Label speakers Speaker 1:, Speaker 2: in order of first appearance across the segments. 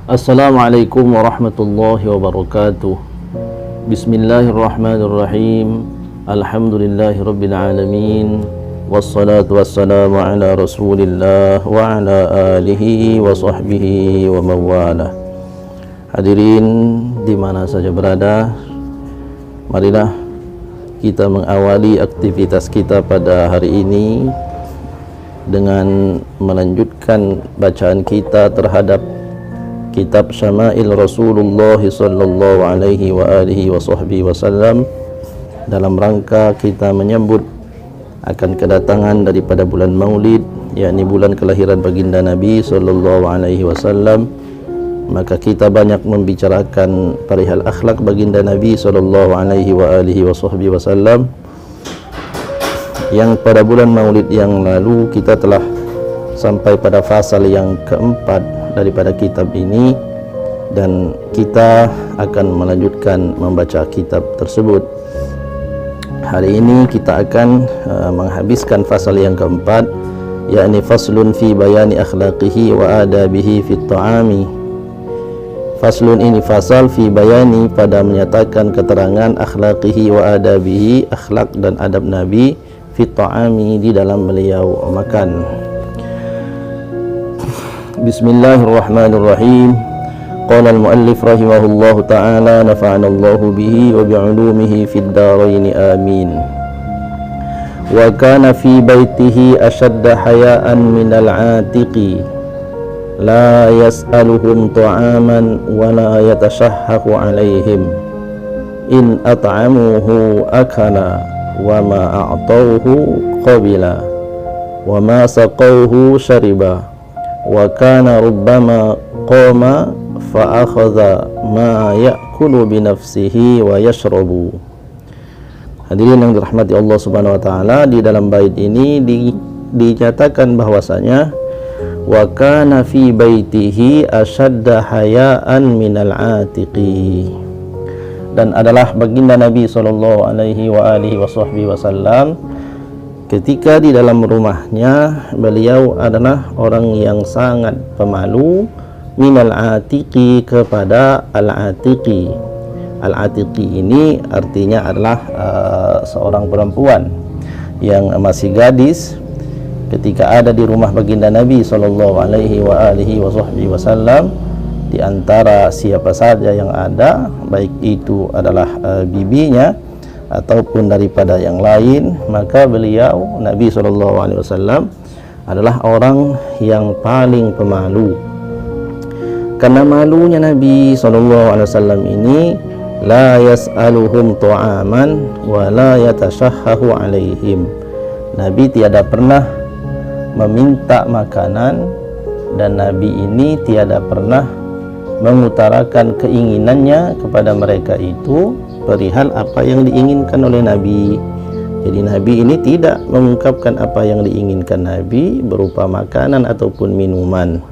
Speaker 1: Assalamualaikum warahmatullahi wabarakatuh. Bismillahirrahmanirrahim. Alhamdulillahi rabbil alamin. Wassalatu wassalamu ala rasulillah wa ala alihi wa sahbihi wa mawalah. Hadirin di mana saja berada, marilah kita mengawali aktivitas kita pada hari ini dengan melanjutkan bacaan kita terhadap kitab Syama'il Rasulullah sallallahu alaihi wa alihi wa sahbihi wasallam, dalam rangka kita menyambut akan kedatangan daripada bulan Maulid, yakni bulan kelahiran baginda Nabi sallallahu alaihi wasallam. Maka kita banyak membicarakan perihal akhlak baginda Nabi sallallahu alaihi wa alihi wa sahbihi wasallam, yang pada bulan Maulid yang lalu kita telah sampai pada fasal yang keempat daripada kitab ini, dan kita akan melanjutkan membaca kitab tersebut. Hari ini kita akan menghabiskan fasal yang keempat, yakni faslun fi bayani akhlaqihi wa adabihi fit ta'ami. Faslun ini fasal fi bayani, pada menyatakan keterangan akhlaqihi wa adabihi, akhlak dan adab Nabi, fit ta'ami, di dalam beliau makan. Bismillahirrahmanirrahim. Qala al-muallif rahimahullahu ta'ala, nafa'ana Allahu bihi wa bi'ulumihi fid darain amin. Wa kana fi baitihi ashadda haya'an min al-'atiqi, la yas'aluhum ta'aman wa la yatashahhahu 'alaihim, in at'amuhu akala wa ma a'tawhu qabila wa ma saqawhu shariba, wa kana rubbama qama fa akhadha ma ya'kulu bi nafsihi wa yashrabu. Hadirin yang dirahmati Allah Subhanahu wa taala, di dalam bait ini dinyatakan bahwasanya wa kana fi baitihi ashadda haya'an minal 'atiqi, dan adalah baginda Nabi sallallahu alaihi wa alihi wasallam ketika di dalam rumahnya beliau adalah orang yang sangat pemalu, minal atiqi, kepada al-atiqi. Al-atiqi ini artinya adalah seorang perempuan yang masih gadis ketika ada di rumah baginda Nabi sallallahu alaihi wa alihi wasallam. Di antara siapa saja yang ada, baik itu adalah bibinya ataupun daripada yang lain, maka beliau Nabi SAW adalah orang yang paling pemalu. Karena malunya Nabi SAW ini, la yas'aluhum ta'aman wa la yatashahhahu 'alaihim. Nabi tiada pernah meminta makanan, dan Nabi ini tiada pernah mengutarakan keinginannya kepada mereka itu perihal apa yang diinginkan oleh Nabi. Jadi Nabi ini tidak mengungkapkan apa yang diinginkan Nabi berupa makanan ataupun minuman.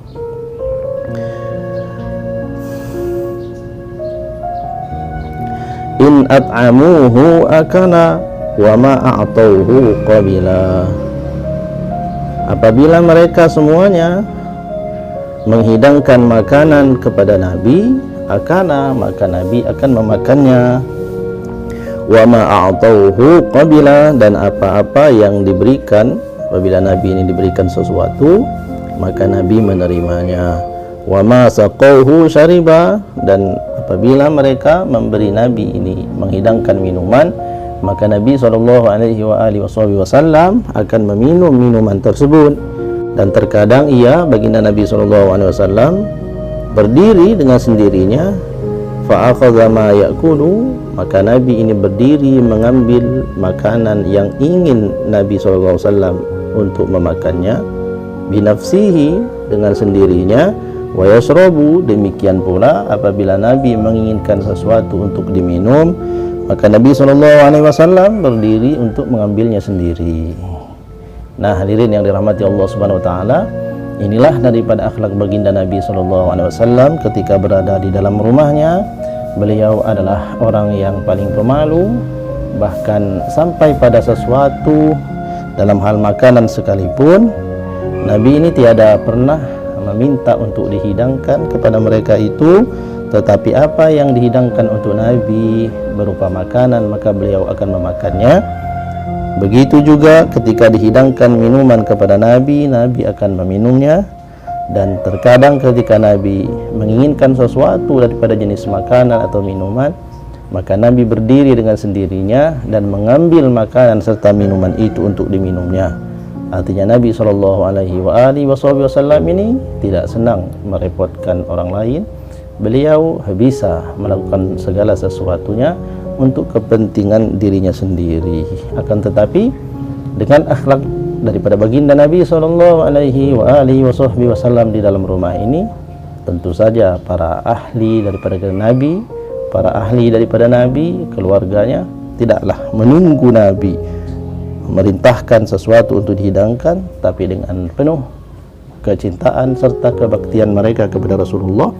Speaker 1: In at'amuhu akana wa ma a'tauhu qabila. Apabila mereka semuanya menghidangkan makanan kepada Nabi, akana, maka Nabi akan memakannya. Wa ma a'tauhu qabila, dan apa-apa yang diberikan, apabila Nabi ini diberikan sesuatu, maka Nabi menerimanya. Wa ma saqauhu syariba, dan apabila mereka memberi Nabi ini menghidangkan minuman, maka Nabi SAW akan meminum minuman tersebut. Dan terkadang baginda Nabi SAW berdiri dengan sendirinya, fa akhadha ma ya'kulu, maka Nabi ini berdiri mengambil makanan yang ingin Nabi SAW untuk memakannya, binafsihi, dengan sendirinya, wa yashrabu, demikian pula apabila Nabi menginginkan sesuatu untuk diminum, maka Nabi SAW berdiri untuk mengambilnya sendiri. Nah, hadirin yang dirahmati Allah Subhanahu wa taala, inilah daripada akhlak baginda Nabi SAW ketika berada di dalam rumahnya. Beliau adalah orang yang paling pemalu, bahkan sampai pada sesuatu dalam hal makanan sekalipun Nabi ini tiada pernah meminta untuk dihidangkan kepada mereka itu, tetapi apa yang dihidangkan untuk Nabi berupa makanan, maka beliau akan memakannya. Begitu juga ketika dihidangkan minuman kepada Nabi, Nabi akan meminumnya. Dan terkadang ketika Nabi menginginkan sesuatu daripada jenis makanan atau minuman, maka Nabi berdiri dengan sendirinya dan mengambil makanan serta minuman itu untuk diminumnya. Artinya Nabi SAW ini tidak senang merepotkan orang lain. Beliau bisa melakukan segala sesuatunya untuk kepentingan dirinya sendiri. Akan tetapi dengan akhlak daripada baginda Nabi SAW di dalam rumah ini, tentu saja para ahli daripada Nabi, para ahli daripada Nabi, keluarganya tidaklah menunggu Nabi merintahkan sesuatu untuk dihidangkan, tapi dengan penuh kecintaan serta kebaktian mereka kepada Rasulullah,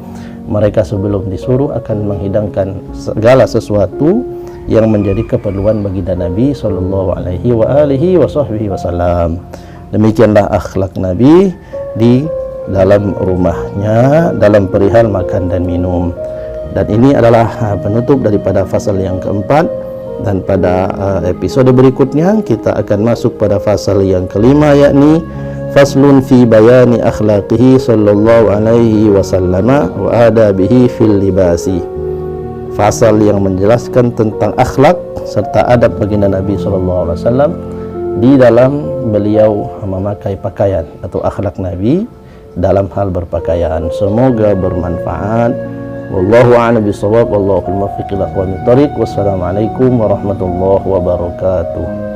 Speaker 1: mereka sebelum disuruh akan menghidangkan segala sesuatu yang menjadi keperluan baginda Nabi SAW. Demikianlah akhlak Nabi di dalam rumahnya dalam perihal makan dan minum. Dan ini adalah penutup daripada fasal yang keempat. Dan pada episode berikutnya kita akan masuk pada fasal yang kelima, yakni faslun fi bayani akhlaqihi sallallahu alaihi wasallam wa adabihi fil libasi. Fasal yang menjelaskan tentang akhlak serta adab baginda Nabi sallallahu alaihi wasallam di dalam beliau memakai pakaian atau akhlak Nabi dalam hal berpakaian. Semoga bermanfaat. Wallahu a'lam bishawab, wallahu muwaffiq ila aqwamit thoriq. Wassalamualaikum warahmatullahi wabarakatuh.